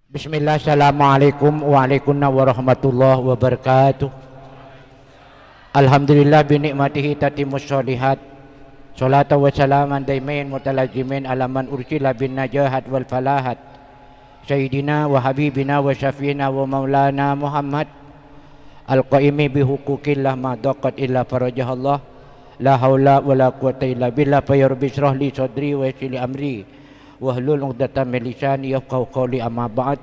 Bismillah, assalamualaikum warahmatullahi wabarakatuh. Alhamdulillah binikmatihi tatimus sholihat. Salatu wa salaman daimain mutalazimin alaman ursila bin najahat wal falahat. Sayyidina wa habibina wa syafiina wa maulana Muhammad al-qaimi bihuquqillah ma daqat illa farajahallah. La haula wa la quwata illa billah. Ya rabbi shrah li sadri wa yassir li amri wahlul 'uqdatam min lisani yafqahu qawli, amma ba'd.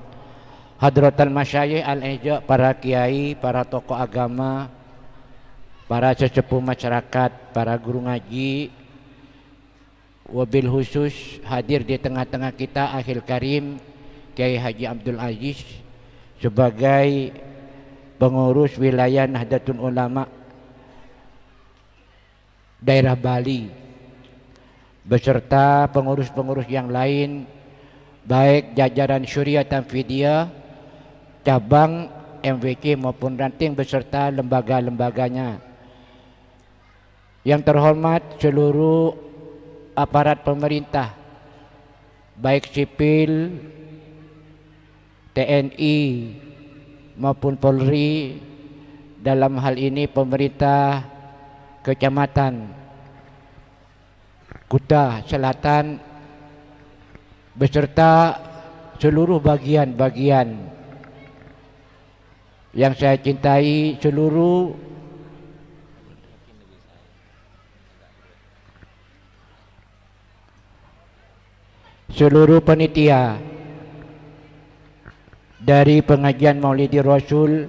Hadratal masyayikh al-ija, para kiai, para tokoh agama, para sesepuh masyarakat, para guru ngaji, wabil khusus hadir di tengah-tengah kita akhil karim Kiai Haji Abdul Aziz sebagai pengurus wilayah Nahdlatul Ulama daerah Bali, beserta pengurus-pengurus yang lain, baik jajaran Syuriah Tanfidiyah, cabang MWC maupun ranting beserta lembaga-lembaganya. Yang terhormat seluruh aparat pemerintah, baik sipil, TNI maupun Polri, dalam hal ini pemerintah Kecamatan Kuta Selatan beserta seluruh bagian-bagian yang saya cintai, seluruh panitia dari pengajian Maulidi Rasul,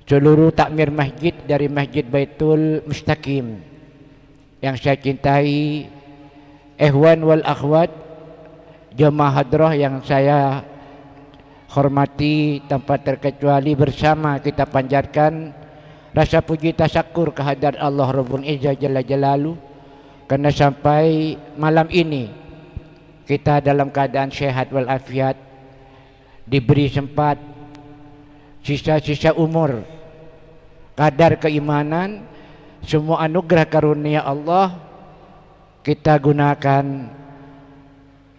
seluruh takmir masjid dari Masjid Baitul Mustaqim yang saya cintai, ikhwan wal akhwat, jemaah hadrah yang saya hormati tanpa terkecuali, bersama kita panjatkan rasa puji tasyakur kehadirat Allah Rabbul Izzah Jalla Jalaluh, karena sampai malam ini kita dalam keadaan sehat walafiat, diberi sempat sisa-sisa umur, kadar keimanan, semua anugerah karunia Allah kita gunakan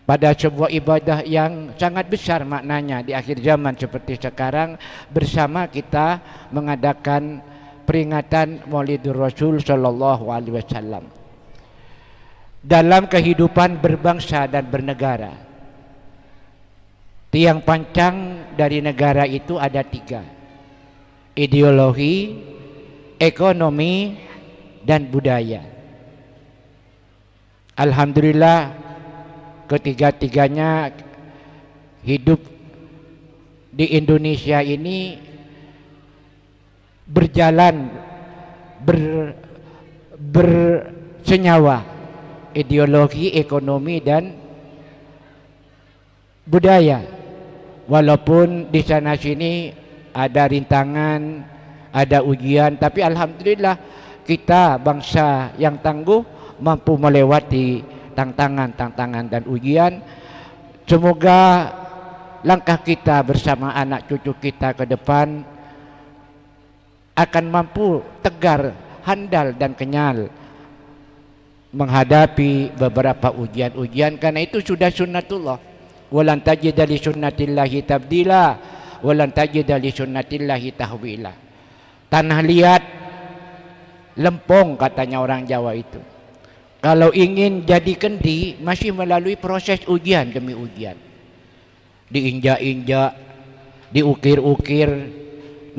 pada sebuah ibadah yang sangat besar maknanya di akhir zaman seperti sekarang, bersama kita mengadakan peringatan Maulidur Rasul Sallallahu Alaihi Wasallam. Dalam kehidupan berbangsa dan bernegara, tiang pancang dari negara itu ada 3: ideologi, ekonomi, dan budaya. Alhamdulillah ketiga-tiganya hidup di Indonesia ini berjalan bersenyawa, ideologi, ekonomi, dan budaya. Walaupun di sana sini ada rintangan, ada ujian, tapi alhamdulillah kita bangsa yang tangguh mampu melewati tantangan dan ujian. Semoga langkah kita bersama anak cucu kita ke depan akan mampu tegar, handal, dan kenyal menghadapi beberapa ujian-ujian, karena itu sudah sunnatullah. Walan tajida li sunnatillahi tabdila walan tajida li sunnatillahi tahwila. Tanah liat lempong, katanya orang Jawa itu. Kalau ingin jadi kendi masih melalui proses ujian demi ujian, diinjak-injak, diukir-ukir,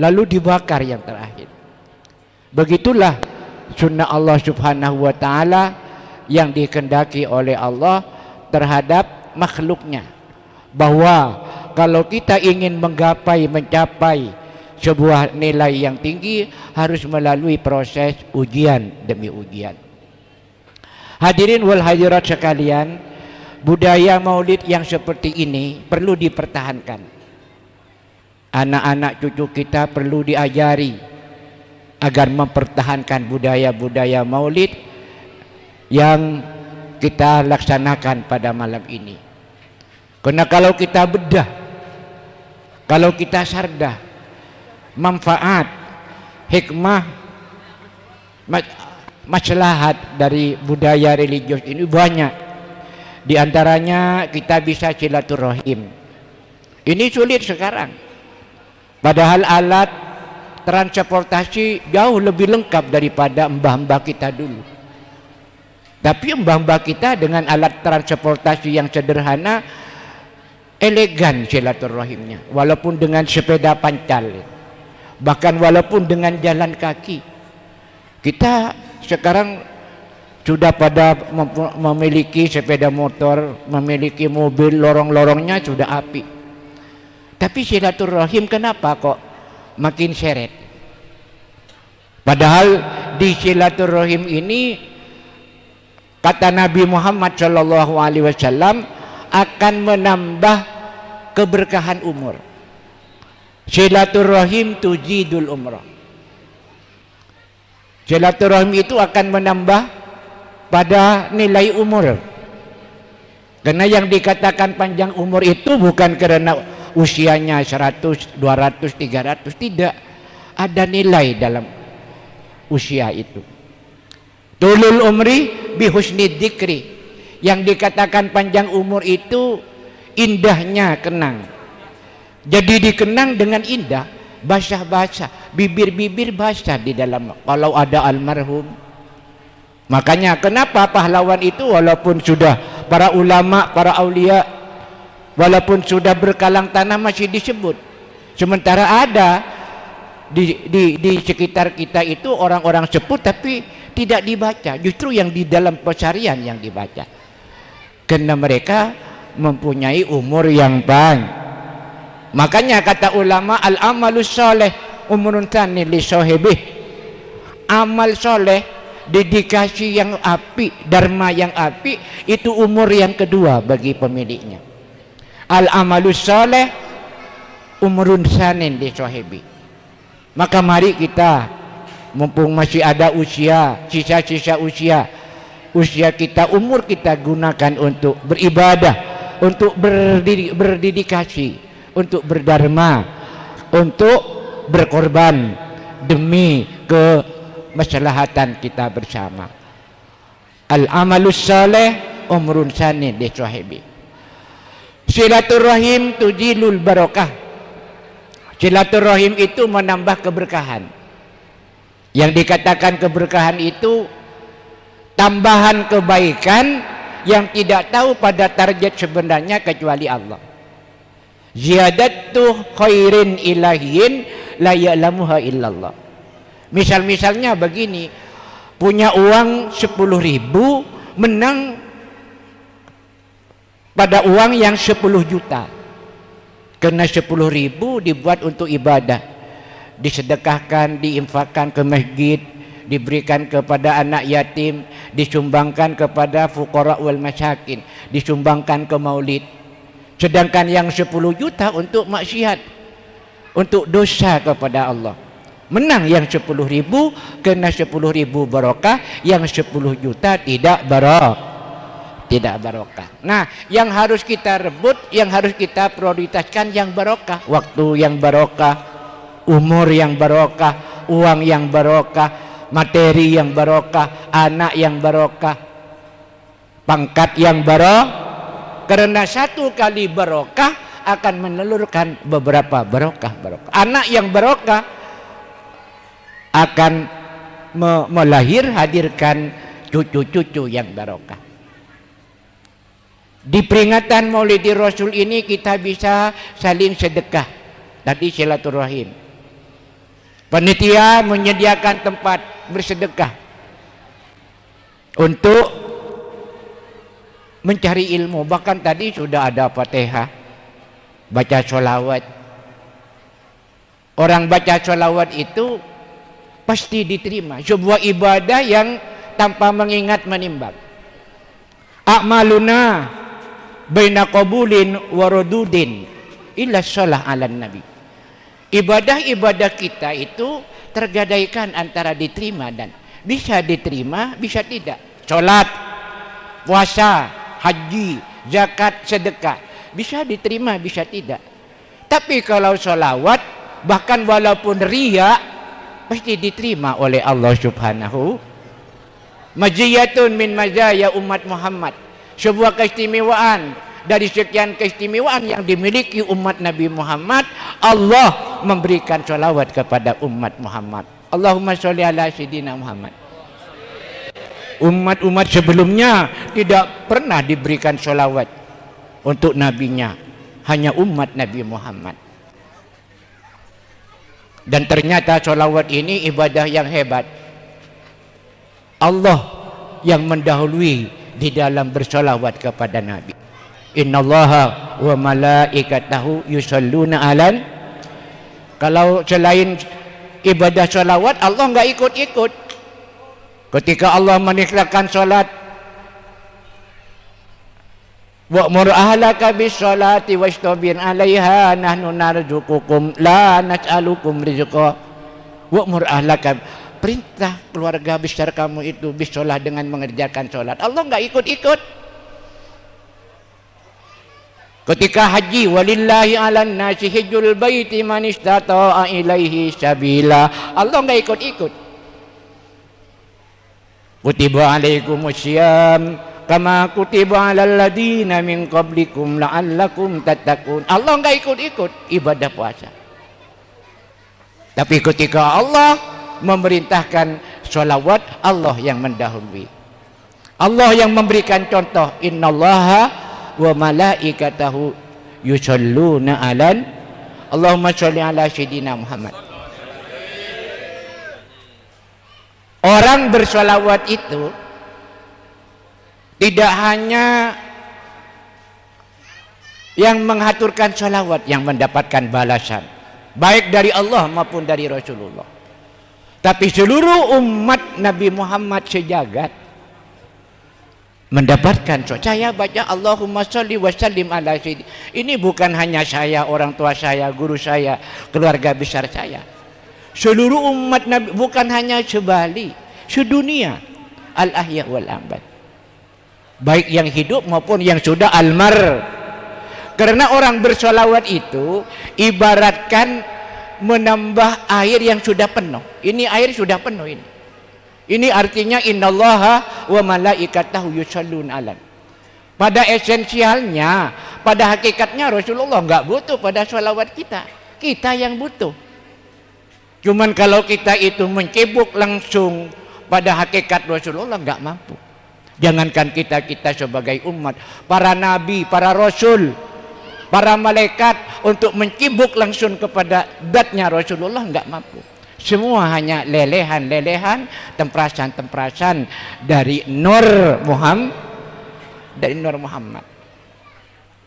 lalu dibakar yang terakhir. Begitulah sunnah Allah Subhanahu wa ta'ala yang dikehendaki oleh Allah terhadap makhluknya, bahwa kalau kita ingin mencapai sebuah nilai yang tinggi harus melalui proses ujian demi ujian. Hadirin wal hadirat sekalian, budaya maulid yang seperti ini perlu dipertahankan. Anak-anak cucu kita perlu diajari agar mempertahankan budaya-budaya maulid yang kita laksanakan pada malam ini. Karena kalau kita bedah, kalau kita sardah, manfaat, hikmah, maslahat dari budaya religius ini banyak. Di antaranya kita bisa silaturahim. Ini sulit sekarang. Padahal alat transportasi jauh lebih lengkap daripada mbah-mbah kita dulu. Tapi mbah-mbah kita dengan alat transportasi yang sederhana, elegan silaturahimnya, walaupun dengan sepeda pancal, bahkan walaupun dengan jalan kaki. Kita sekarang sudah pada memiliki sepeda motor, memiliki mobil, lorong-lorongnya sudah api. Tapi silaturahim kenapa kok makin seret? Padahal di silaturahim ini kata Nabi Muhammad SAW akan menambah keberkahan umur. Silaturahim tujidul umrah. Silaturahim itu akan menambah pada nilai umur. Karena yang dikatakan panjang umur itu bukan karena usianya 100, 200, 300, tidak. Ada nilai dalam usia itu. Tulul umri bihusni dzikri. Yang dikatakan panjang umur itu indahnya kenang. Jadi dikenang dengan indah, basah-basah, bibir-bibir basah di dalam kalau ada almarhum. Makanya kenapa pahlawan itu walaupun sudah para ulama, para aulia, walaupun sudah berkalang tanah masih disebut. Sementara ada di sekitar kita itu orang-orang sepuh tapi tidak dibaca, justru yang di dalam pesarian yang dibaca. Karena mereka mempunyai umur yang panjang. Makanya kata ulama, al-amalus soleh umurun tani li sohibih. Amal soleh, dedikasi yang api, dharma yang api, itu umur yang kedua bagi pemiliknya. Al-amalus soleh umurun sanin li sohibih. Maka mari kita, mumpung masih ada usia, sisa-sisa usia kita, umur kita gunakan untuk beribadah, untuk berdedikasi, untuk berdharma, untuk berkorban demi kemaslahatan kita bersama. Al-amalus saleh umrun sanin li sahibi. Silaturahim tujilul barakah. Silaturahim itu menambah keberkahan. Yang dikatakan keberkahan itu tambahan kebaikan yang tidak tahu pada target sebenarnya kecuali Allah. Ziyadatu khairin ilahin la ya'lamuha illallah. Misalnya begini, punya uang 10.000, menang pada uang yang 10 juta. Karena 10.000 dibuat untuk ibadah, disedekahkan, diinfakkan ke masjid, diberikan kepada anak yatim, disumbangkan kepada fuqara wal masyakin, disumbangkan ke maulid. Sedangkan yang 10 juta untuk maksiat, untuk dosa kepada Allah. Menang yang 10.000 karena 10.000 barokah, yang 10 juta tidak barokah. Nah, yang harus kita rebut, yang harus kita prioritaskan yang barokah. Waktu yang barokah, umur yang barokah, uang yang barokah, materi yang barokah, anak yang barokah, pangkat yang barokah. Karena satu kali barokah akan menelurkan beberapa barokah. Anak yang barokah akan hadirkan cucu-cucu yang barokah. Di peringatan Maulidi Rasul ini kita bisa saling sedekah. Tadi silaturahim. Panitia menyediakan tempat bersedekah untuk mencari ilmu. Bahkan tadi sudah ada Fatihah, baca sholawat. Orang baca sholawat itu pasti diterima. Sebuah ibadah yang tanpa mengingat menimbang. A'maluna baina qabulin wa rududin illa shalah ala nabi. Ibadah-ibadah kita itu tergadaikan antara diterima dan bisa diterima, bisa tidak. Salat, puasa, haji, zakat, sedekah bisa diterima, bisa tidak. Tapi kalau sholawat, bahkan walaupun riya, pasti diterima oleh Allah Subhanahu. Majiyatun min mazaya umat Muhammad, sebuah keistimewaan dari sekian keistimewaan yang dimiliki umat Nabi Muhammad, Allah memberikan sholawat kepada umat Muhammad. Allahumma sholli ala sayyidina Muhammad. Umat-umat sebelumnya tidak pernah diberikan sholawat untuk nabinya, hanya umat Nabi Muhammad. Dan ternyata sholawat ini ibadah yang hebat. Allah yang mendahului di dalam bersolawat kepada Nabi. Innallaha wa malaikatahu yusholluna alan. Kalau selain ibadah sholawat, Allah nggak ikut-ikut. Ketika Allah menikahkan sholat, wa'mur ahlaka bis sholati wastabir 'alaiha nahnu narzuqukum la nas'alukum rizqa. Wa'mur ahlaka, perintah keluarga besar kamu itu bis sholat dengan mengerjakan sholat. Allah nggak ikut-ikut. Ketika haji, walillahi 'alan nasi hajjul baiti man istata'a ilaihi sabila. Allah nggak ikut-ikut. Kutiba alaikumussyam kama kutiba alal ladina min qablikum la'allakum tattaqun. Allah enggak ikut-ikut ibadah puasa. Tapi ketika Allah memerintahkan sholawat, Allah yang mendahului. Allah yang memberikan contoh, innallaha wa malaikatahu yusholluna alan. Allahumma sholli ala sayyidina Muhammad. Orang bersolawat itu tidak hanya yang menghaturkan solawat yang mendapatkan balasan, baik dari Allah maupun dari Rasulullah, tapi seluruh umat Nabi Muhammad sejagat mendapatkan. Saya baca Allahumma sholli wa sallim ala sayyidina. Ini bukan hanya saya, orang tua saya, guru saya, keluarga besar saya. Seluruh umat Nabi, bukan hanya sebali, sedunia, al-ahya wal amwat, baik yang hidup maupun yang sudah almar. Karena orang bersolawat itu ibaratkan menambah air yang sudah penuh. Ini air sudah penuh ini. Ini artinya innallaha wa malaikatahu yusholluna alan. Pada esensialnya, pada hakikatnya Rasulullah nggak butuh pada sholawat kita. Kita yang butuh. Cuman kalau kita itu mencebuk langsung pada hakikat Rasulullah nggak mampu. Jangankan kita sebagai umat, para nabi, para rasul, para malaikat untuk mencibuk langsung kepada zatnya Rasulullah nggak mampu. Semua hanya lelehan-lelehan, temprasan-temprasan dari Nur Muhammad, dari Nur Muhammad.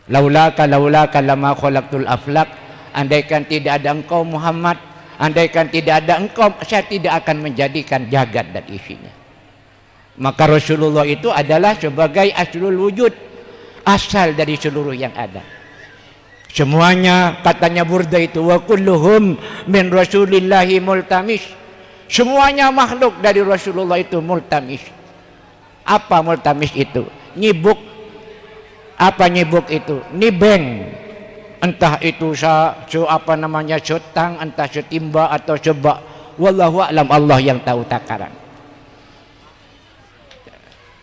Laulaka lama khalaqtul aflak. Andaikan tidak ada engkau Muhammad, andaikan tidak ada engkau, saya tidak akan menjadikan jagat dan isinya. Maka Rasulullah itu adalah sebagai aslul wujud, asal dari seluruh yang ada. Semuanya, katanya Burda itu, wa kulluhum min rasulillahi multamis. Semuanya makhluk dari Rasulullah itu multamis. Apa multamis itu? Nyibuk. Apa nyibuk itu? Nibeng. Entah itu setang, entah setimba atau sebak. Wallahu a'lam, Allah yang tahu takaran.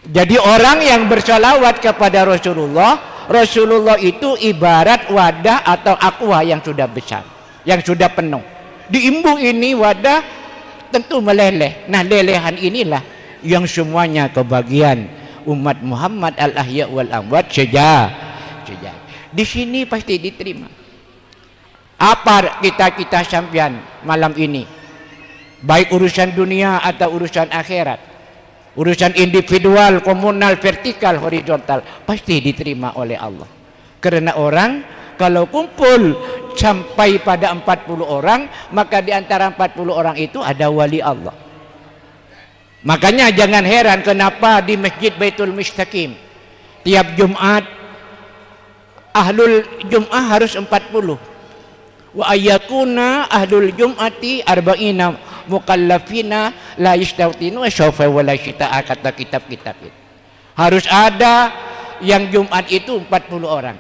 Jadi orang yang bersolawat kepada Rasulullah itu ibarat wadah atau aqua yang sudah besar, yang sudah penuh. Diimbung ini wadah tentu meleleh. Nah, lelehan inilah yang semuanya kebagian umat Muhammad al-ahya wal amwat sejak. Di sini pasti diterima. Apa kita sampean malam ini, baik urusan dunia atau urusan akhirat, urusan individual, komunal, vertikal, horizontal, pasti diterima oleh Allah. Karena orang kalau kumpul sampai pada 40 orang, maka di antara 40 orang itu ada wali Allah. Makanya jangan heran kenapa di Masjid Baitul Mustaqim tiap Jumat ahlul Jum'ah harus 40. Wa ayyakuna ahlul Jum'ati arba'ina mukallafina la yastawtinu sawfa wala syita'a, kata kitab-kitab itu. Harus ada yang Jumat itu 40 orang.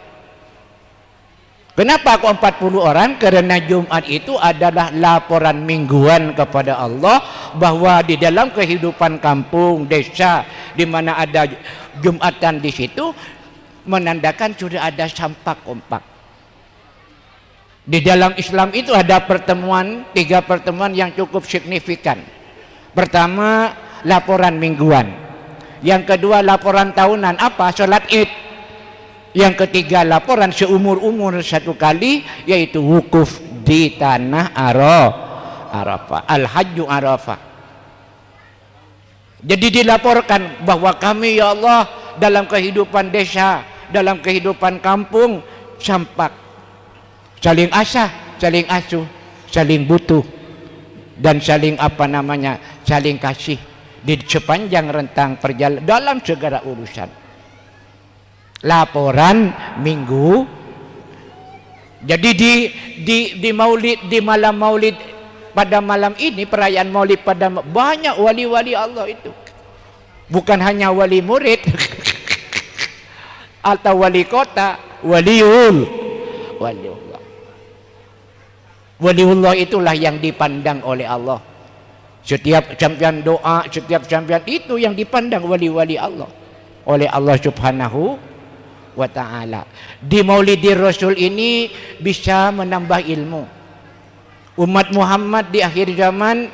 Kenapa kok 40 orang? Karena Jumat itu adalah laporan mingguan kepada Allah bahwa di dalam kehidupan kampung, desa, di mana ada Jumatan di situ, menandakan sudah ada sampak kompak. Di dalam Islam itu ada pertemuan, 3 pertemuan yang cukup signifikan. Pertama, laporan mingguan. Yang kedua, laporan tahunan. Apa? Sholat Id. Yang ketiga, laporan seumur-umur 1 kali, yaitu wukuf di tanah Arafah. Al-Hajju Arafah. Jadi dilaporkan bahwa kami ya Allah dalam kehidupan desa, dalam kehidupan kampung, sampak, saling asah, saling asuh, saling butuh, dan saling saling kasih di sepanjang rentang perjalanan dalam segala urusan. Laporan minggu. Jadi di Maulid, di malam Maulid, pada malam ini perayaan Maulid, pada banyak wali-wali Allah itu. Bukan hanya wali murid atau wali kota, waliullah. Waliullah itulah yang dipandang oleh Allah. Setiap sampean doa, setiap sampean itu yang dipandang wali-wali Allah oleh Allah Subhanahu wa ta'ala. Di Maulidir Rasul ini bisa menambah ilmu. Umat Muhammad di akhir zaman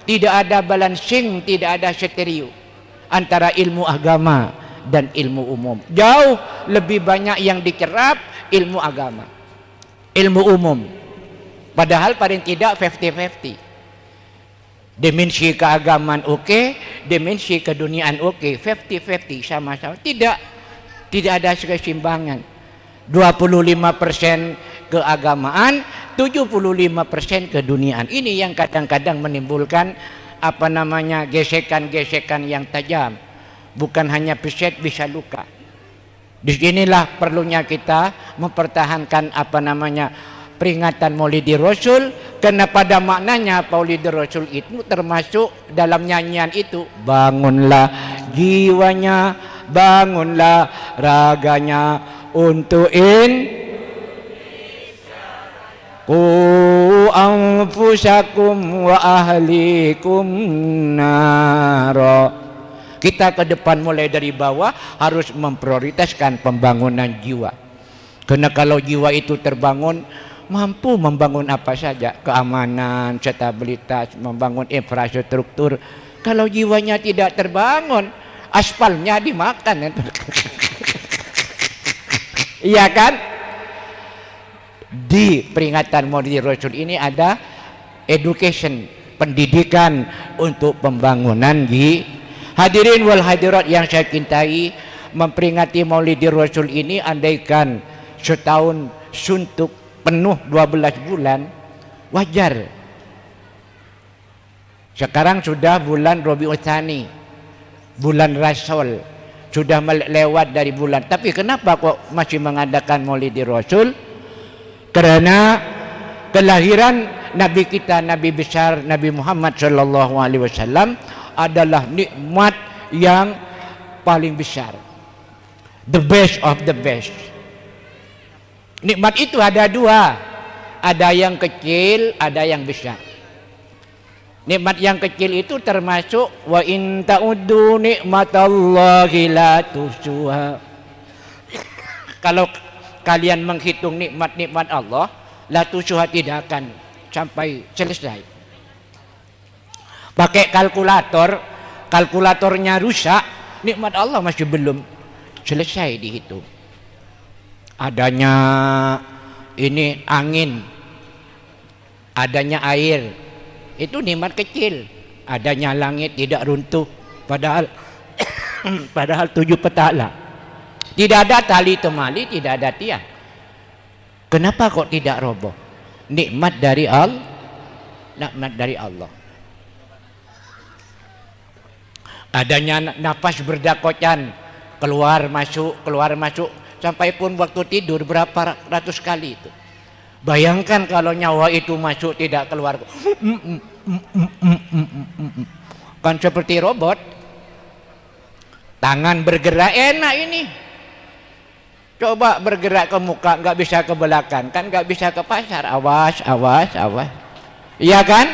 tidak ada balancing, tidak ada stereo antara ilmu agama dan ilmu umum. Jauh lebih banyak yang dicerap ilmu agama, ilmu umum. Padahal paling tidak 50-50. Dimensi keagamaan oke, dimensi keduniaan oke, 50-50 sama-sama. Tidak ada keseimbangan. 25% keagamaan, 75% keduniaan. Ini yang kadang-kadang menimbulkan gesekan-gesekan yang tajam. Bukan hanya peset, bisa luka. Disinilah perlunya kita mempertahankan peringatan Maulidir Rasul, karena pada maknanya Maulidir Rasul itu termasuk dalam nyanyian itu, bangunlah jiwanya, bangunlah raganya untuk ku anfusakum wa ahlikum naro. Kita ke depan mulai dari bawah harus memprioritaskan pembangunan jiwa. Karena kalau jiwa itu terbangun, mampu membangun apa saja, keamanan, stabilitas, membangun infrastruktur. Kalau jiwanya tidak terbangun, aspalnya dimakan. Iya kan? Di peringatan Maulid Rasul ini ada education, pendidikan untuk pembangunan hadirin wal hadirat yang saya cintai. Memperingati Maulid Rasul ini andaikan setahun suntuk penuh 12 bulan wajar. Sekarang sudah bulan Rabiul Tsani, bulan Rasul, sudah lewat dari bulan. Tapi kenapa kok masih mengadakan Maulid Rasul? Karena kelahiran Nabi kita, Nabi besar Nabi Muhammad SAW adalah nikmat yang paling besar, the best of the best. Nikmat itu ada 2, ada yang kecil, ada yang besar. Nikmat yang kecil itu termasuk wa in ta'uddu nikmatallahi la tuhsuha. Kalau kalian menghitung nikmat-nikmat Allah, la tuhsuha, tidak akan sampai selesai. Pakai kalkulator, kalkulatornya rusak, nikmat Allah masih belum selesai dihitung. Adanya ini angin, adanya air, itu nikmat kecil. Adanya langit tidak runtuh, padahal 7 petala. Tidak ada tali temali, tidak ada tiang. Kenapa kok tidak roboh? Nikmat dari Allah, nikmat dari Allah. Adanya nafas berdakocan, keluar masuk, sampai pun waktu tidur berapa ratus kali itu. Bayangkan kalau nyawa itu masuk tidak keluar, kan seperti robot. Tangan bergerak enak ini, coba bergerak ke muka, nggak bisa ke belakang, kan nggak bisa ke pasar. Awas, iya kan?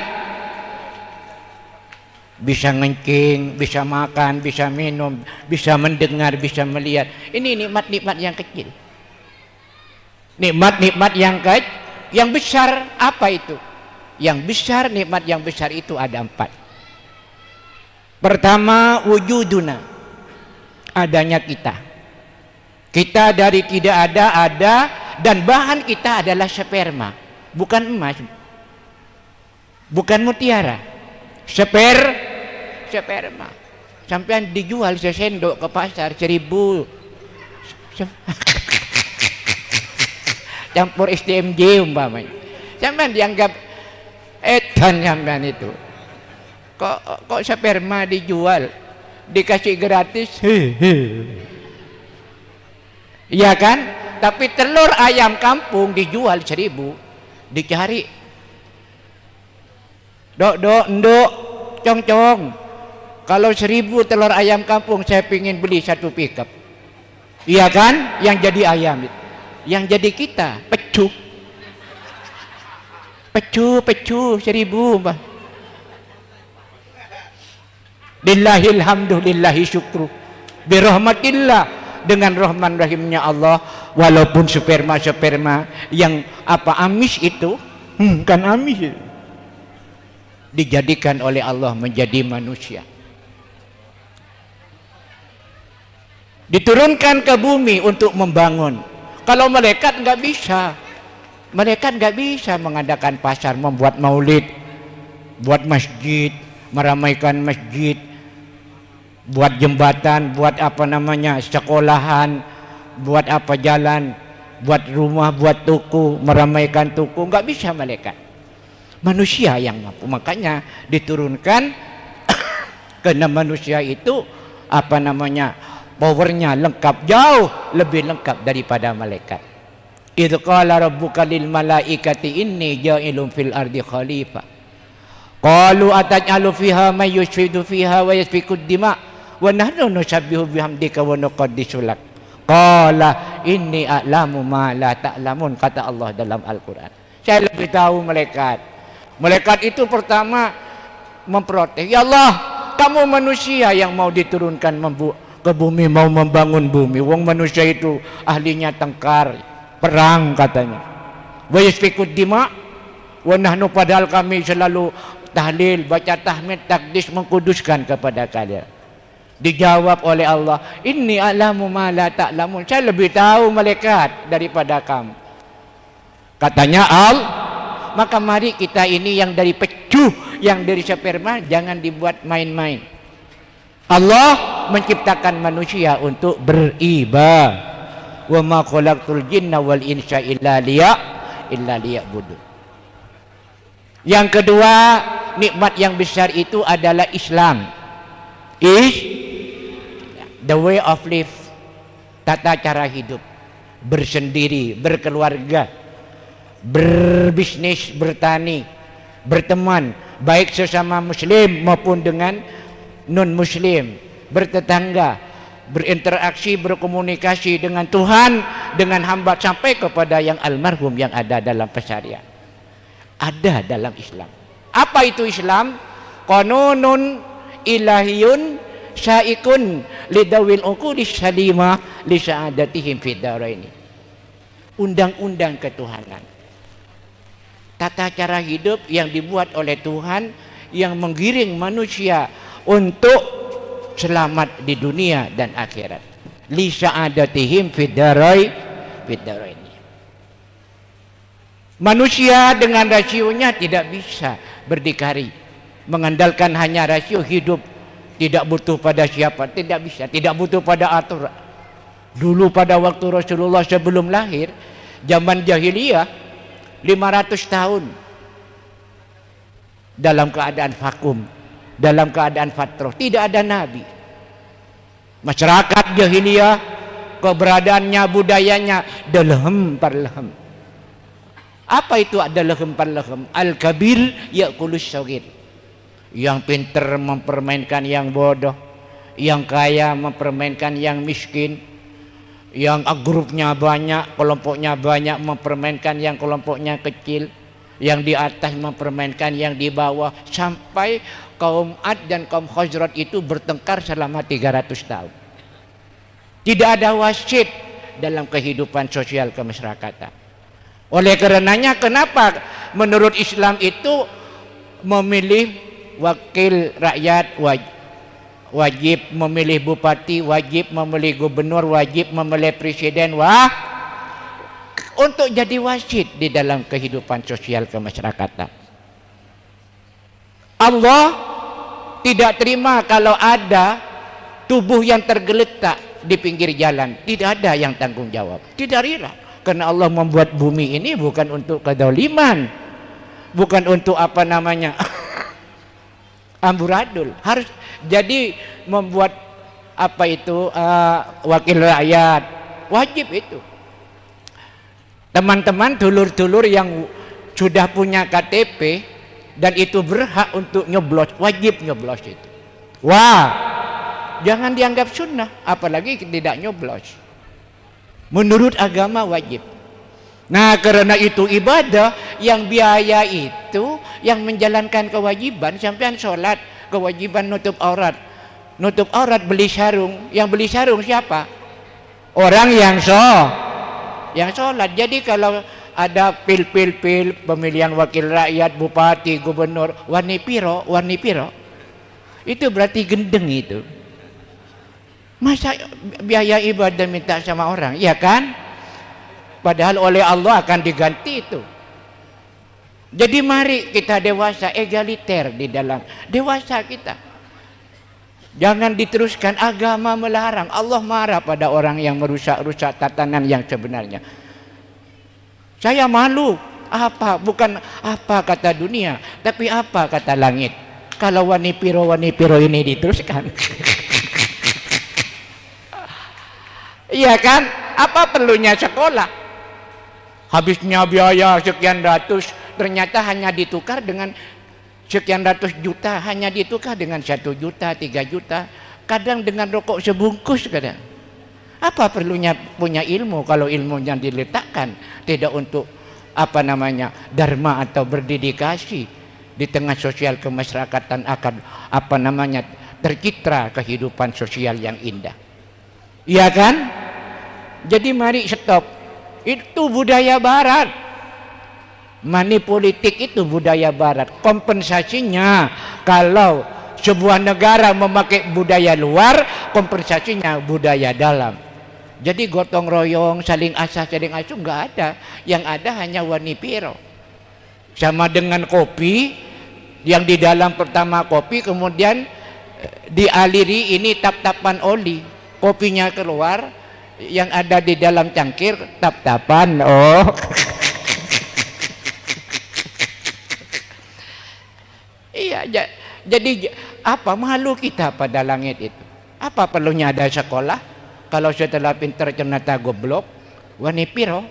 bisa ngencing, bisa makan, bisa minum, bisa mendengar, bisa melihat. Ini nikmat-nikmat yang kecil. Nikmat-nikmat yang besar apa itu? Yang besar, nikmat yang besar itu ada 4. Pertama, wujuduna, adanya kita. Kita dari tidak ada, dan bahan kita adalah sperma, bukan emas, bukan mutiara. Sperma. Sampai dijual sesendok ke pasar 1.000. Campur STMJ umpamanya. Sampai dianggap edan sampean itu. Kok sperma dijual, dikasih gratis. Iya kan? Tapi telur ayam kampung dijual 1.000, dicari. Nduk, cong. Kalau 1.000 telur ayam kampung, saya pingin beli 1 pickup. Iya kan? Yang jadi ayam itu. Yang jadi kita, pecu 1.000, Mbah. Lillahil hamdu, lillahi syukru. Birahmatillah, dengan rahman rahimnya Allah. Walaupun sperma yang amis itu, kan amis itu, dijadikan oleh Allah menjadi manusia, diturunkan ke bumi untuk membangun. Kalau malaikat nggak bisa mengadakan pasar, membuat maulid, buat masjid, meramaikan masjid, buat jembatan, buat sekolahan, buat jalan, buat rumah, buat toko, meramaikan toko. Nggak bisa malaikat. Manusia yang mampu. Makanya diturunkan karena manusia itu powernya lengkap, jauh lebih lengkap daripada malaikat. Idz qala rabbuka lil malaikati inni ja'ilun fil ardi khalifah. Qalu ataj'alu fiha may yufsidu fiha wa yasfiku dima wa nahnu nusabbihu bihamdika wa nuqaddisu lak. Qala inni a'lamu ma la ta'lamun, kata Allah dalam Al-Qur'an. Saya lebih tahu malaikat. Malaikat itu pertama memprotes. Ya Allah, kamu manusia yang mau diturunkan ke bumi, mau membangun bumi. Wong manusia itu ahlinya tengkar, perang katanya. Wa yasfikud dima wa nahnu, padahal kami selalu tahlil, baca tahmid, takdis, mengkuduskan kepada kalian. Dijawab oleh Allah, inni a'lamu ma la ta'lamun. Saya lebih tahu malaikat daripada kamu. Katanya maka mari kita ini yang dari pecu, yang dari sperma, jangan dibuat main-main. Allah menciptakan manusia untuk beribadah. Wa ma khalaqtul jinna wal insa illa liya'budun. Yang kedua, nikmat yang besar itu adalah Islam. The way of life, tata cara hidup, bersendiri, berkeluarga, berbisnis, bertani, berteman, baik sesama muslim maupun dengan non muslim, bertetangga, berinteraksi, berkomunikasi dengan Tuhan, dengan hamba, sampai kepada yang almarhum yang ada dalam pesyariat. Ada dalam Islam. Apa itu Islam? Qanunun ilahiyun syaikun lidawil uqudis salimah li sa'adatihim fid dharaini. Undang-undang ketuhanan, tata cara hidup yang dibuat oleh Tuhan, yang menggiring manusia untuk selamat di dunia dan akhirat. Li sa'adatihim fid dharaini. Manusia dengan rasionya tidak bisa berdikari, mengandalkan hanya rasio hidup, tidak butuh pada siapa, tidak bisa, tidak butuh pada aturan. Dulu pada waktu Rasulullah sebelum lahir, zaman jahiliyah, 500 tahun dalam keadaan vakum, dalam keadaan fatrah, tidak ada nabi. Masyarakat jahiliyah, keberadaannya, budayanya dalhem parlehem. Apa itu adalah parlehem? Al-kabir ya'kulus shaghir. Yang pintar mempermainkan yang bodoh, yang kaya mempermainkan yang miskin, yang grupnya banyak, kelompoknya banyak mempermainkan yang kelompoknya kecil. yang di atas mempermainkan yang di bawah, sampai kaum Ad dan kaum Khazraj itu bertengkar selama 300 tahun. Tidak ada wasit dalam kehidupan sosial kemasyarakatan. Oleh karenanya kenapa menurut Islam itu memilih wakil rakyat wajib memilih bupati, wajib memilih gubernur, wajib memilih presiden, untuk jadi wasit di dalam kehidupan sosial kemasyarakatan. Allah tidak terima kalau ada tubuh yang tergeletak di pinggir jalan, tidak ada yang tanggung jawab, tidak rela. Karena Allah membuat bumi ini bukan untuk kedoliman, bukan untuk apa namanya amburadul. Harus jadi membuat apa itu wakil rakyat, wajib itu. Teman-teman dulur-dulur yang sudah punya KTP dan itu berhak untuk nyoblos, wajib nyoblos itu. Jangan dianggap sunnah, apalagi tidak nyoblos. Menurut agama wajib. Nah, karena itu ibadah yang biaya itu yang menjalankan kewajiban, sampean sholat, kewajiban nutup aurat. Nutup aurat beli sarung, yang beli sarung siapa? Orang yang sholat. Jadi kalau ada pil pemilihan wakil rakyat, bupati, gubernur, warni piro, itu berarti gendeng itu. Masa biaya ibadah minta sama orang, ya kan? Padahal oleh Allah akan diganti itu. Jadi mari kita dewasa, egaliter di dalam dewasa kita. Jangan diteruskan, agama melarang. Allah marah pada orang yang merusak-rusak tatanan yang sebenarnya. Saya malu, bukan apa kata dunia, tapi apa kata langit. Kalau wani piro ini diteruskan. Iya kan? Apa perlunya sekolah? Habisnya biaya sekian ratus, ternyata hanya ditukar dengan sekian ratus juta, hanya ditukar dengan 1 juta, 3 juta, kadang dengan rokok sebungkus kadang. Apa perlunya punya ilmu kalau ilmunya diletakkan tidak untuk apa namanya dharma atau berdedikasi di tengah sosial kemasyarakatan akan apa namanya tercitra kehidupan sosial yang indah. Iya kan? Jadi mari stop. Itu budaya barat. Money politik itu budaya barat. Kompensasinya kalau sebuah negara memakai budaya luar, kompensasinya budaya dalam. Jadi gotong royong, saling asuh nggak ada. Yang ada hanya wani piro. Sama dengan kopi, yang di dalam pertama kopi, kemudian dialiri ini tap-tapan oli. Kopinya keluar, yang ada di dalam cangkir tap-tapan. Iya, jadi apa malu kita pada langit itu? Apa perlunya ada sekolah? Kalau setelah pintar ternyata goblok, wani piro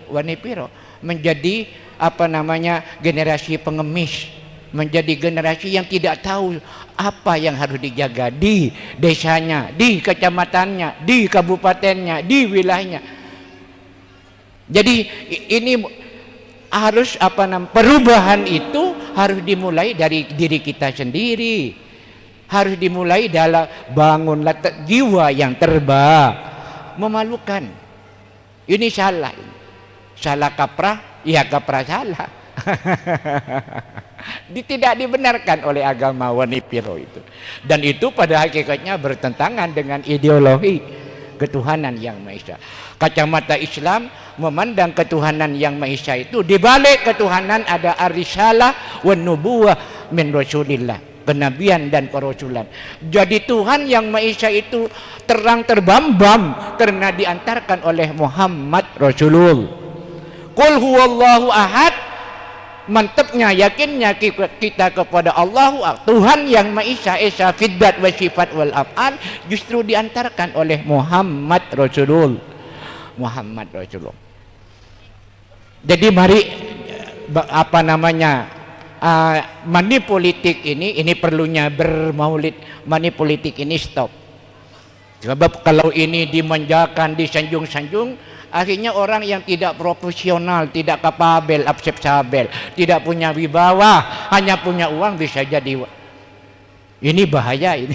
menjadi apa namanya generasi pengemis, menjadi generasi yang tidak tahu apa yang harus dijaga di desanya, di kecamatannya, di kabupatennya, di wilayahnya. Jadi ini harus perubahan itu harus dimulai dari diri kita sendiri, harus dimulai dalam bangunlah jiwa yang terbang. Memalukan, ini salah kaprah, ya kaprah salah. Tidak dibenarkan oleh agama wani piro itu, dan itu pada hakikatnya bertentangan dengan ideologi ketuhanan yang Maha Esa. Kacamata Islam memandang ketuhanan yang Maha Esa itu di balik ketuhanan ada ar-risalah wan nubuwah min Rasulillah, kenabian dan kerasulan. Jadi Tuhan yang Maha Esa itu terang terbambam karena diantarkan oleh Muhammad Rasulullah. Qul huwallahu ahad, mantapnya yakinnya kita kepada Allah Tuhan yang Maha Esa fid-dzat wa sifat wal af'al justru diantarkan oleh Muhammad Rasulullah. Jadi mari apa namanya money politik ini perlunya bermaulid. Money politik ini stop. Sebab kalau ini dimanjakan, disanjung-sanjung, Akhirnya orang yang tidak profesional, tidak kapabel, akseptabel, tidak punya wibawa, hanya punya uang bisa jadi. Ini bahaya ini.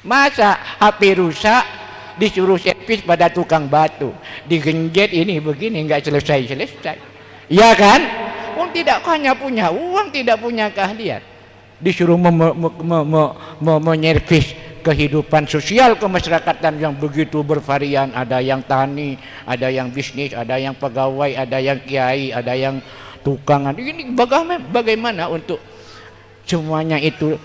Masa HP rusak disuruh servis pada tukang batu, digenjet ini begini nggak selesai. Ya kan? Uang tidak hanya punya uang, tidak punya keahlian, disuruh menyervis kehidupan sosial kemasyarakatan yang begitu bervarian. Ada yang tani, ada yang bisnis, ada yang pegawai, ada yang kiai, ada yang tukang. Ini bagaimana untuk semuanya itu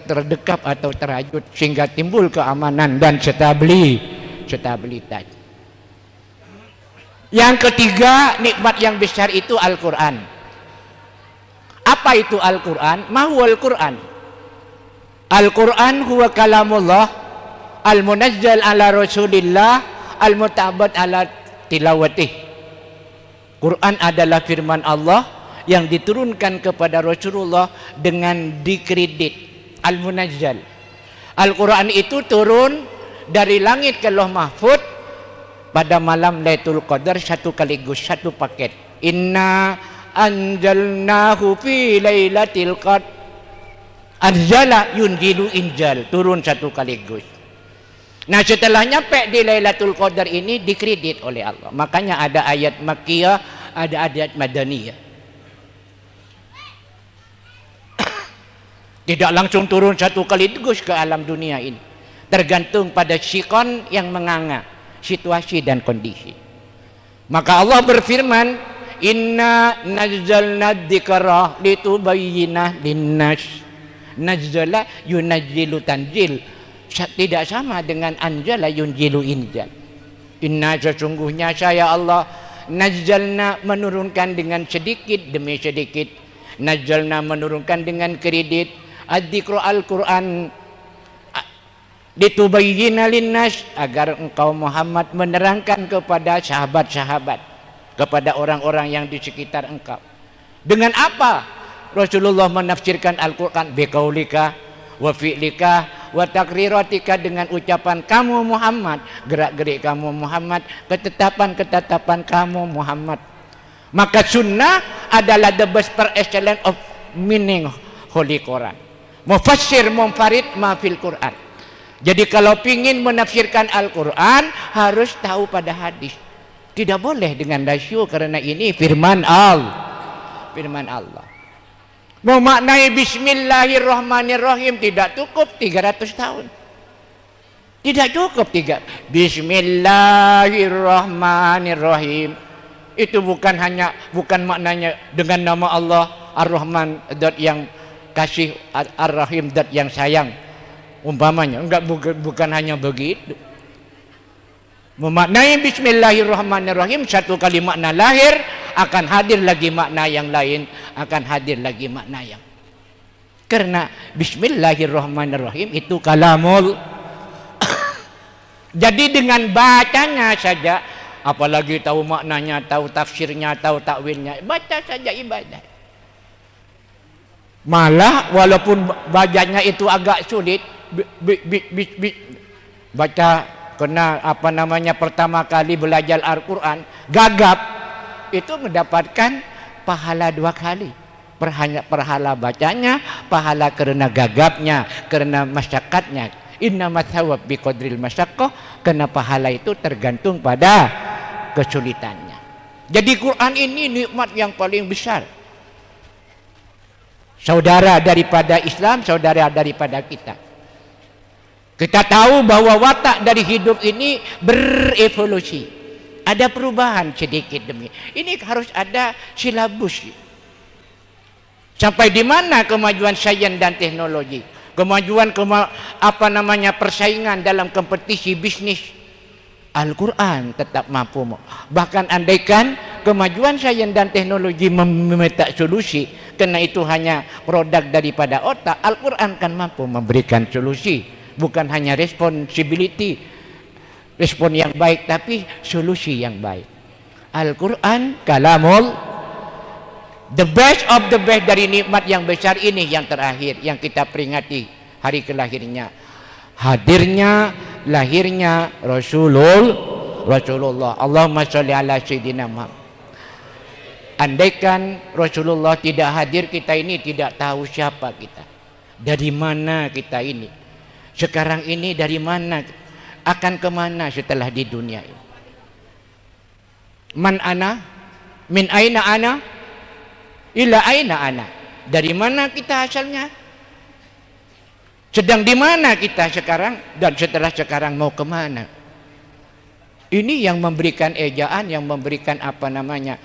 terdekap atau terajut sehingga timbul keamanan dan stabilitas. Yang ketiga, nikmat yang besar itu Al-Quran. Apa itu Al-Quran? Mahuwal Quran. Al-Quran huwa kalamullah al-munazzal ala rasulillah al-mutabad ala tilawatih. Quran adalah firman Allah yang diturunkan kepada Rasulullah dengan dikredit. Al-munazzal. Al-Quran itu turun dari langit ke Lauh Mahfud pada malam Lailatul Qadar, satu paket. Inna anjalnahu fi lailatul qadar. Anzala yunjilu injal, turun satu kaligus. Nah, setelah nyampe di Lailatul Qadar ini dikredit oleh Allah. Makanya ada ayat Makkiyah, ada ayat Madaniyah. Tidak langsung turun satu kaligus ke alam dunia ini. Tergantung pada sikon yang menganga, situasi dan kondisi. Maka Allah berfirman, Inna nazzalna dzikra litubayyinah linnas. Nazzala yunazzilu tanzil, tidak sama dengan anjala yunjilu injal. Inna, sesungguhnya saya Allah, nazzalna, menurunkan dengan sedikit demi sedikit, nazzalna, menurunkan dengan kredit, ad-dzikra, Al-Quran, litubayyina linnas, agar engkau Muhammad menerangkan kepada sahabat-sahabat, kepada orang-orang yang di sekitar engkau. Dengan apa Rasulullah menafsirkan Al-Quran? Biqaulika wa fi'lika wa takriratika, dengan ucapan kamu Muhammad, gerak-gerik kamu Muhammad, ketetapan-ketetapan kamu Muhammad. Maka sunnah adalah the best per excellence of meaning Holy Quran. Mufassir munfarid ma fil Quran. Jadi kalau ingin menafsirkan Al-Quran harus tahu pada hadis. Tidak boleh dengan dasyu, karena ini firman Allah. Memaknai Bismillahirrahmanirrahim tidak cukup 300 tahun. Tidak cukup Bismillahirrahmanirrahim. Itu bukan maknanya dengan nama Allah Ar-Rahman, zat yang kasih, Ar-Rahim, zat yang sayang, umpamanya. Bukan hanya begitu. Memaknai Bismillahirrahmanirrahim, satu kali makna lahir, akan hadir lagi makna yang lain, akan hadir lagi makna yang. Karena Bismillahirrahmanirrahim itu kalamul. Jadi dengan bacanya saja, apalagi tahu maknanya, tahu tafsirnya, tahu takwilnya, baca saja ibadah. Malah walaupun bacanya itu agak sulit, baca kena pertama kali belajar Al-Quran gagap, itu mendapatkan pahala 2 kali. Pahala bacanya, pahala karena gagapnya, karena masyaqqatnya. Innamat thawab biqadril masyaqqah, karena pahala itu tergantung pada kesulitannya. Jadi Quran ini nikmat yang paling besar. Saudara daripada Islam, saudara daripada kita. Kita tahu bahwa watak dari hidup ini berevolusi. Ada perubahan sedikit demi. Ini harus ada silabus. Sampai di mana kemajuan sains dan teknologi, kemajuan persaingan dalam kompetisi bisnis, Al-Quran tetap mampu. Bahkan andaikan kemajuan sains dan teknologi meminta solusi, karena itu hanya produk daripada otak, Al-Quran kan mampu memberikan solusi. Bukan hanya responsibility, respon yang baik, tapi solusi yang baik. Al-Quran kalamul, the best of the best dari nikmat yang besar ini. Yang terakhir yang kita peringati hari kelahirnya, hadirnya lahirnya Rasulullah. Allahumma sholli ala sayyidina Muhammad. Andaikan Rasulullah tidak hadir, kita ini tidak tahu siapa kita, dari mana kita ini, sekarang ini dari mana, akan kemana setelah di dunia ini. Man ana, min aina ana, ila aina ana. Dari mana kita asalnya, sedang di mana kita sekarang, dan setelah sekarang mau kemana. Ini yang memberikan ejaan, yang memberikan apa namanya,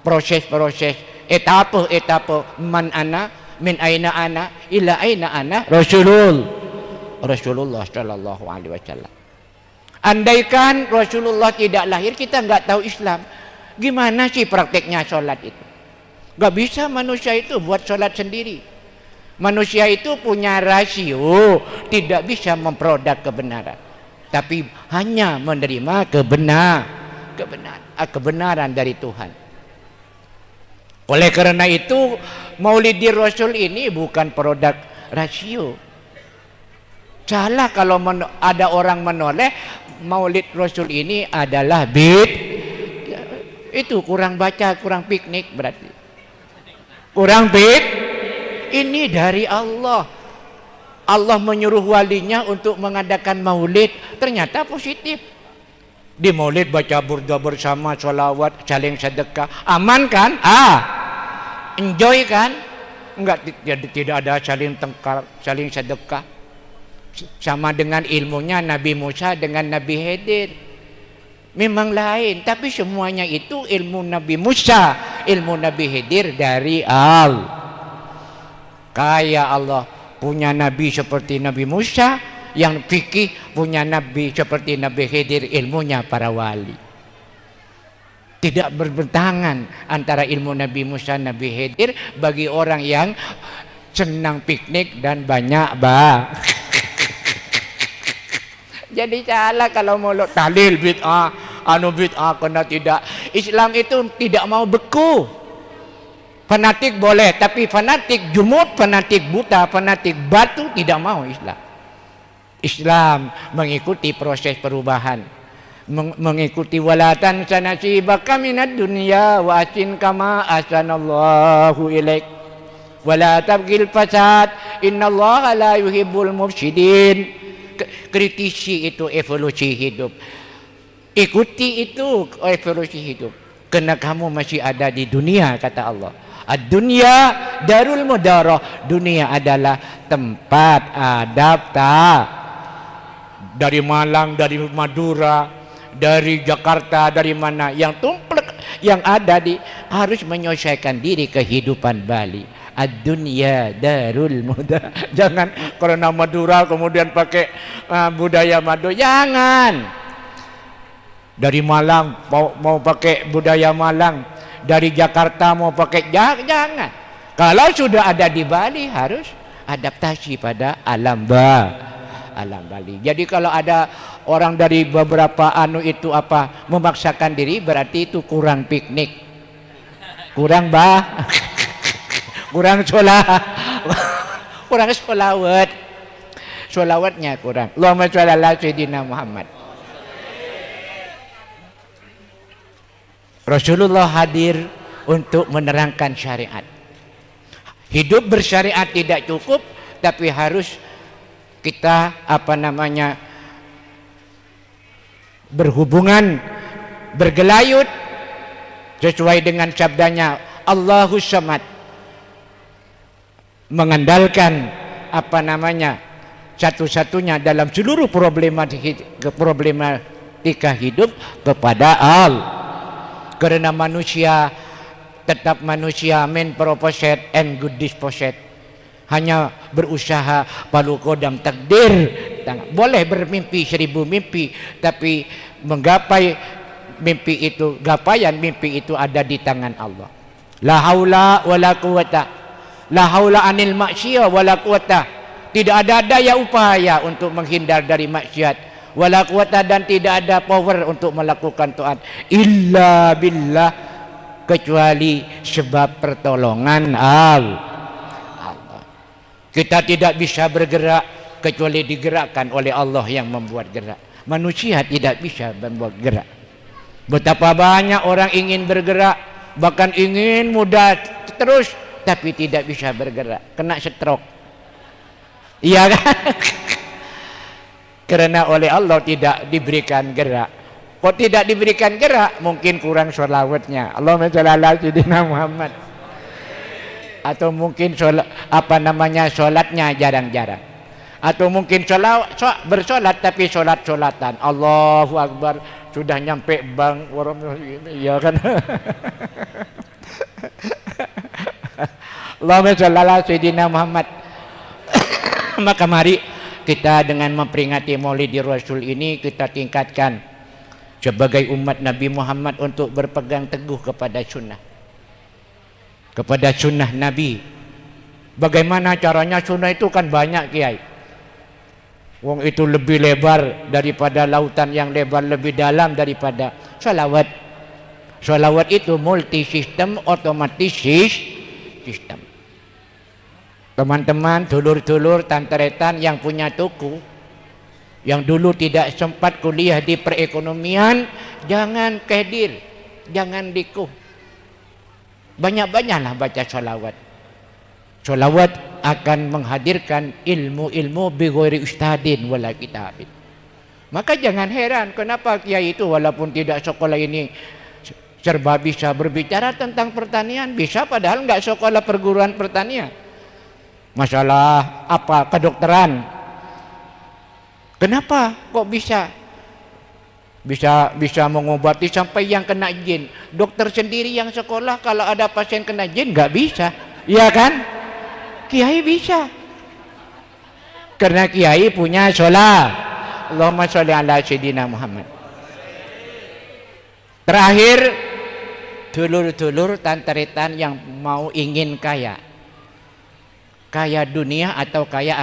proses-proses, etape-etape. Man ana, min aina ana, ila aina ana, Rasulullah sallallahu alaihi wasallam. Andaikan Rasulullah tidak lahir, kita nggak tahu Islam. Gimana sih prakteknya sholat itu? Nggak bisa manusia itu buat sholat sendiri. Manusia itu punya rasio, tidak bisa memproduk kebenaran, tapi hanya menerima kebenaran dari Tuhan. Oleh karena itu, Maulidir Rasul ini bukan produk rasio. Salah kalau ada orang menoleh Maulid Rasul ini adalah itu kurang baca, kurang piknik berarti. Kurang ini dari Allah. Allah menyuruh walinya untuk mengadakan maulid, ternyata positif. Di maulid baca burda bersama, sholawat, saling sedekah, aman kan? Enjoy kan? Enggak, tidak ada saling tengkar, saling sedekah. Sama dengan ilmunya Nabi Musa dengan Nabi Khidir, memang lain, tapi semuanya itu ilmu Nabi Musa, ilmu Nabi Khidir dari Allah. Kaya Allah punya nabi seperti Nabi Musa, yang fikih punya nabi seperti Nabi Khidir, ilmunya para wali. Tidak berbentangan antara ilmu Nabi Musa, Nabi Khidir bagi orang yang senang piknik dan banyak Jadi salah kalau mau tahlil bid'ah, bid'ah kena tidak. Islam itu tidak mau beku. Fanatik boleh, tapi fanatik jumud, fanatik buta, fanatik batu tidak mau Islam. Islam mengikuti proses perubahan, mengikuti walatan sanasibaka minad dunya wa asin kama asanallahu ilaik wala tabghil fasad innallaha la yuhibbul mufsidin. Kritisi itu evolusi hidup, ikuti itu evolusi hidup, karena kamu masih ada di dunia, kata Allah. Ad-dunya darul mudarah, dunia adalah tempat dari Malang, dari Madura, dari Jakarta, dari mana yang tumplek, yang ada di harus menyelesaikan diri kehidupan Bali. Ad-dunya darul mudarah. Jangan karena Madura kemudian pakai budaya Madura, jangan. Dari Malang mau pakai budaya Malang, dari Jakarta mau pakai, jangan. Kalau sudah ada di Bali harus adaptasi pada alam Bali. Jadi kalau ada orang dari beberapa itu memaksakan diri, berarti itu kurang piknik, kurang kurang sholawatnya kurang. Allahumma sholli ala sayyidina Muhammad. Rasulullah hadir untuk menerangkan syariat. Hidup bersyariat tidak cukup, tapi harus kita berhubungan, bergelayut sesuai dengan sabdanya Allahus Samad, mengandalkan satu-satunya dalam seluruh problematika hidup kepada Allah. Karena manusia tetap manusia, men proposet and good disposet, hanya berusaha palu kodam takdir. Boleh bermimpi 1000 mimpi, tapi menggapai mimpi itu, gapaian mimpi itu ada di tangan Allah. La haula wala quwata, la haula anil maksiyah wala quwata. Tidak ada daya upaya untuk menghindar dari maksiat, wala quwata, dan tidak ada power untuk melakukan taat illa billah, kecuali sebab pertolongan Allah. Kita tidak bisa bergerak kecuali digerakkan oleh Allah yang membuat gerak. Manusia tidak bisa membuat gerak. Betapa banyak orang ingin bergerak, bahkan ingin mudah terus, tapi tidak bisa bergerak, kena stroke. Iya kan? Karena oleh Allah tidak diberikan gerak. Kok tidak diberikan gerak? Mungkin kurang sholawatnya. Allahumma sholli ala sayyidina Muhammad. Atau mungkin sholatnya jarang-jarang. Atau mungkin bersolat tapi sholat-sholatan. Allahu Akbar, sudah nyampe bang orang ini, ya kan? Allahumma sholli ala sayyidina Muhammad. Maka mari kita dengan memperingati Maulid Rasul ini, kita tingkatkan sebagai umat Nabi Muhammad untuk berpegang teguh kepada sunnah, kepada sunnah Nabi. Bagaimana caranya? Sunnah itu kan banyak, Kiai. Wong itu lebih lebar daripada lautan yang lebar, lebih dalam daripada sholawat. Sholawat itu multi sistem, otomatis sistem. Teman-teman, dulur-dulur, tanteretan yang punya toko, yang dulu tidak sempat kuliah di perekonomian, jangan kedir, jangan dikuh. Banyak-banyaklah baca sholawat. Sholawat akan menghadirkan ilmu-ilmu bi ghairi ustadin wala kitabin. Maka jangan heran kenapa kiai itu walaupun tidak sekolah ini serba bisa berbicara tentang pertanian, bisa padahal nggak sekolah perguruan pertanian. Masalah apa kedokteran, kenapa kok bisa mengobati sampai yang kena jin? Dokter sendiri yang sekolah kalau ada pasien kena jin nggak bisa, iya kan? Kiai bisa, karena kiai punya sholat. Allahumma sholli ala sayyidina Muhammad. Terakhir, dulur-dulur tanteretan yang mau ingin kaya dunia atau kaya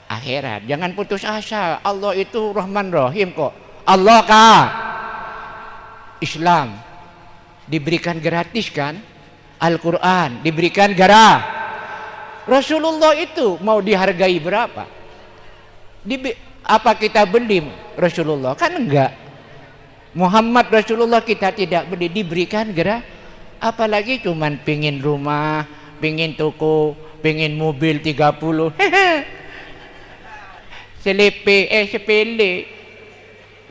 akhirat, jangan putus asa. Allah itu Rahman Rahim kok. Allah kah? Islam diberikan gratis kan? Al-Quran diberikan gratis. Rasulullah itu mau dihargai berapa? Apa kita beli Rasulullah? Kan enggak. Muhammad Rasulullah kita tidak beli, diberikan gratis. Apalagi cuman pingin rumah, pingin toko, pingin mobil 30. Sepele,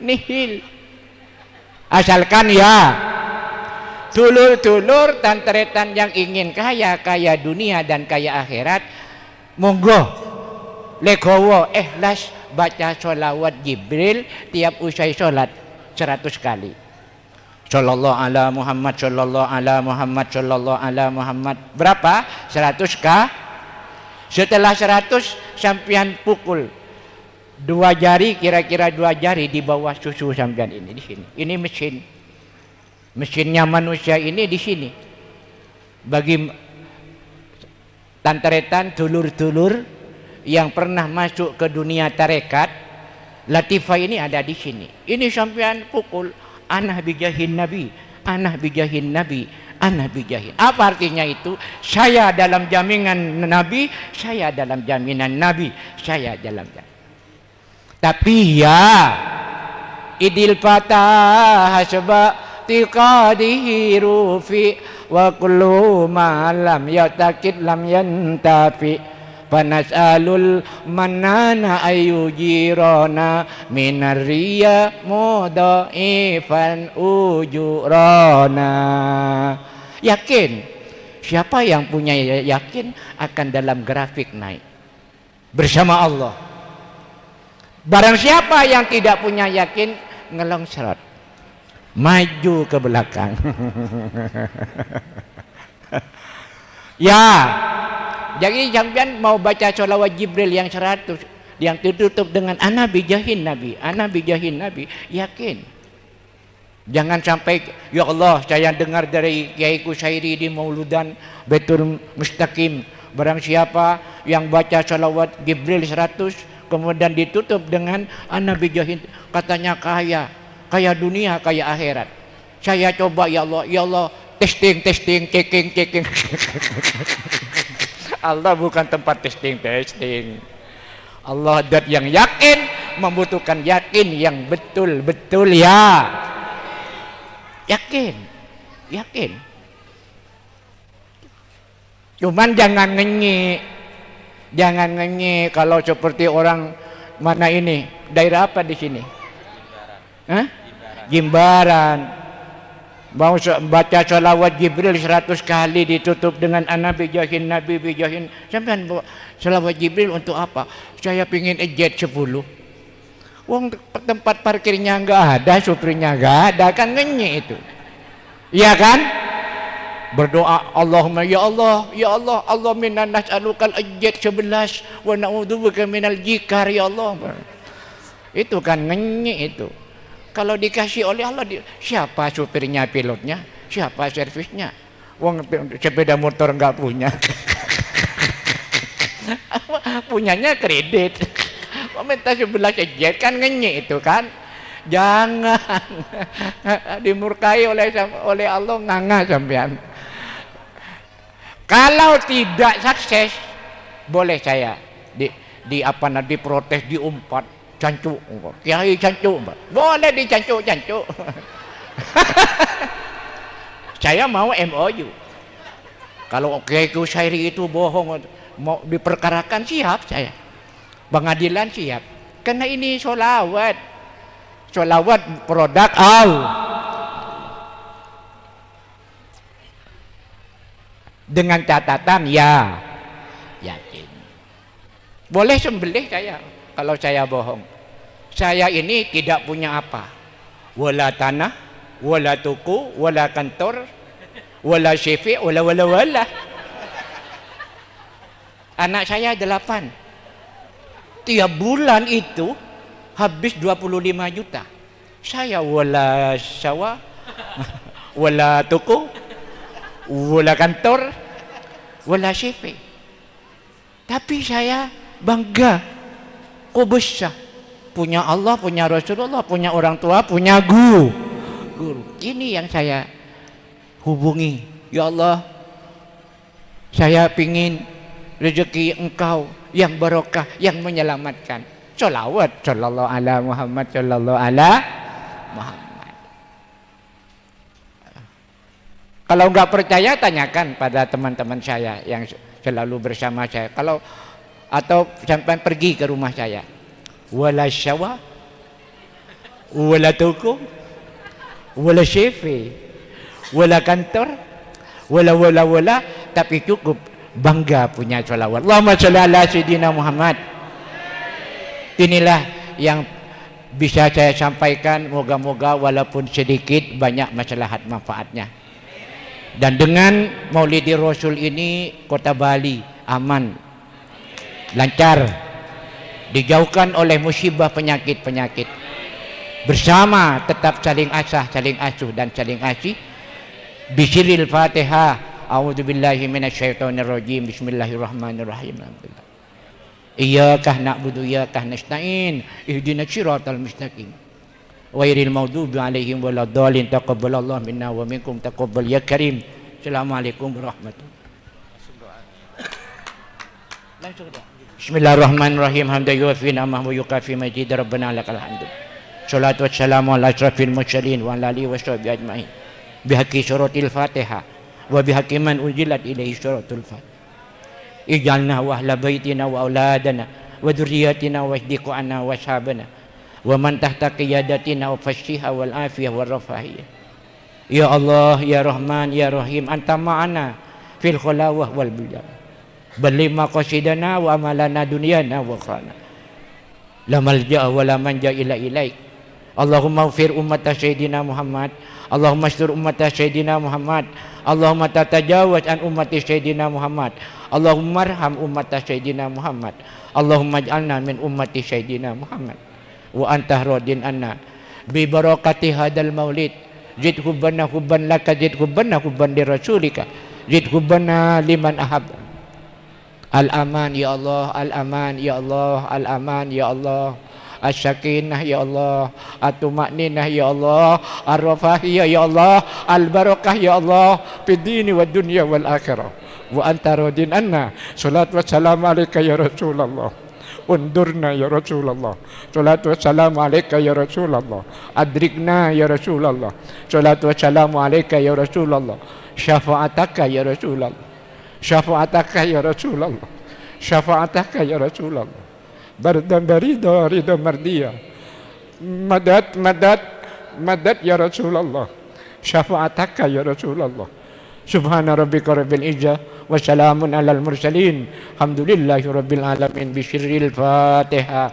nihil. Asalkan ya dulur-dulur tanteretan yang ingin kaya dunia dan kaya akhirat, monggo legowo ikhlas baca sholawat Jibril tiap usai sholat 100 kali. Sallallahu ala Muhammad, sallallahu ala Muhammad, sallallahu ala Muhammad. Berapa? 100 kah? Setelah 100 sampean pukul 2 jari, kira-kira 2 jari di bawah susu sampean ini di sini. Ini mesinnya manusia ini di sini. Bagi tanteretan dulur-dulur yang pernah masuk ke dunia tarekat, latifah ini ada di sini. Ini sampean pukul anah bijahin Nabi, anah bijahin Nabi, anah bijahin. Apa artinya itu? Saya dalam jaminan Nabi, saya dalam jaminan Nabi, saya dalam jaminan. Tapi ya idil fatah hasba tiqadihi rufi wa kullu ma lam yatakid lam yantafi fanas'alul manana ayyujirana minar riya mudha'ifan ujurana. Yakin, siapa yang punya yakin akan dalam grafik naik bersama Allah. Barang siapa yang tidak punya yakin ngelongsrot, maju ke belakang. Ya, jadi sampean mau baca sholawat Jibril yang 100 yang ditutup dengan ana bijahin Nabi, ana bijahin Nabi, yakin. Jangan sampai ya Allah saya dengar dari Kiai Kusairi di Mauludan Baitul Mustaqim, barang siapa yang baca sholawat Jibril 100 kemudian ditutup dengan ana bijahin, katanya kaya dunia, kaya akhirat. Saya coba ya Allah, testing, checking. Allah bukan tempat testing. Allah dat yang yakin membutuhkan yakin yang betul-betul ya. Yakin. Cuman jangan ngenyi. Kalau seperti orang mana ini? Daerah apa di sini? Jimbaran. Mau baca sholawat Jibril 100 kali ditutup dengan Nabi bijahin Nabi bijahin. Sampai sholawat Jibril untuk apa? Saya pingin jet 10. Wong tempat parkirnya enggak ada, supirnya enggak ada, kan ngenyi itu. Iya kan? Berdoa Allahumma ya Allah, Allah minna nas'alukal jet 11 wa na'udzubika minal jikar ya Allah. Itu kan ngenyi itu. Kalau dikasih oleh Allah, siapa supirnya, pilotnya, siapa servisnya? Wong sepeda motor enggak punya. Punyanya kredit. Minta 11 jet kan ngenyi itu kan. Jangan dimurkai oleh Allah, nganga sampean. Kalau tidak sukses, boleh saya diprotes, diumpat. Cancuk, kiai cancuk, boleh dicancuk. Saya mau MOU. Kalau Kiai Kusairi itu bohong, mau diperkarakan, siap saya. Pengadilan siap. Karena ini sholawat produk Allah. Dengan catatan ya yakin. Boleh sembelih saya kalau saya bohong. Saya ini tidak punya apa, wala tanah, wala tuku, wala kantor, wala syifi, wala. Anak saya 8. Tiap bulan itu habis 25 juta. Saya wala syawa, wala tuku, wala kantor, wala syifi. Tapi saya bangga, kok besar. Punya Allah, punya Rasulullah, punya orang tua, punya guru. Ini yang saya hubungi. Ya Allah, saya pingin rezeki Engkau yang barokah, yang menyelamatkan. Sholawat sallallahu ala Muhammad sallallahu ala Muhammad. Kalau enggak percaya, tanyakan pada teman-teman saya yang selalu bersama saya. Atau sampai pergi ke rumah saya. Wala syawa, wala tuku, wala syifi, wala kantor, wala, tapi cukup bangga punya sholawat. Allahumma sholli ala sayyidina Muhammad. Inilah yang bisa saya sampaikan, moga-moga walaupun sedikit banyak maslahat manfaatnya. Dan dengan Maulidi Rasul ini Kota Bali aman, lancar, dijauhkan oleh musibah penyakit-penyakit. Bersama tetap saling asah, saling asuh dan saling asih. Bisiril Fatihah. A'udzubillahi minasyaitonirrajim. Bismillahirrahmanirrahim. Iyyaka na'budu wa iyyaka nasta'in. Ihdinas siratal mustaqim. Ghairil maghdubi 'alaihim waladdallin. Taqabbalallahu minna wa minkum taqabbal ya karim. Assalamualaikum warahmatullahi wabarakatuh. Bismillahirrahmanirrahim. Hamdan yuwafi ni'amahu wa yukafi majid. Rabbana lakal hamdu. Shalatu wassalamu ala asyrafil mursalin wa ala alihi washabihi ajmain. Bihaqqi suratil Fatihah wa bihaqqi man unzilat ilaihi suratul Fatihah. Ij'alna wa ahla baitina wa auladana wa dzurriyyatina wa ihdiqu anna wa ashabana wa man tahta qiyadatina wa fashiha wal afiyah wal rafahiyah. Ya Allah, ya Rahman, ya Rahim, anta ma'ana fil khulawah wal bilad. Beli maqasidana wa amalana dunyana wa akhirana. La malja'a wa la manja ila ilaik. Allahumma ighfir ummata sayyidina Muhammad. Allahumma astur ummata sayyidina Muhammad. Allahumma tatajawaz an ummati sayyidina Muhammad. Allahumma arham ummata sayyidina Muhammad. Allahumma ij'alna min ummati sayyidina Muhammad. Wa anta radin anna bi barakati hadal maulid. Zid hubbana hubban laka, zid hubbana hubban li rasulika, zid hubbana liman ahab. Al-aman ya Allah, al-aman ya Allah, al-aman ya Allah, as-sakinah ya Allah, at-tumaninah ya Allah, ar-rafahiyah ya Allah, al-barakah ya Allah, fid dini wad dunya wal akhirah. Wa anta radin anna. Shalatu wassalamu alayka ya Rasulullah انظرنا يا رسول الله صلاة والسلام عليك يا رسول الله أدركنا يا رسول الله صلاة والسلام عليك يا رسول الله شفاعتك يا رسول الله شفاعتك يا رسول الله شفاعتك يا رسول الله بردا بريدا رضا مرضية مدد مدد مدد يا رسول الله شفاعتك يا رسول الله سبحان ربك رب العزة وسلام على المرسلين الحمد لله رب العالمين بسر الفاتحة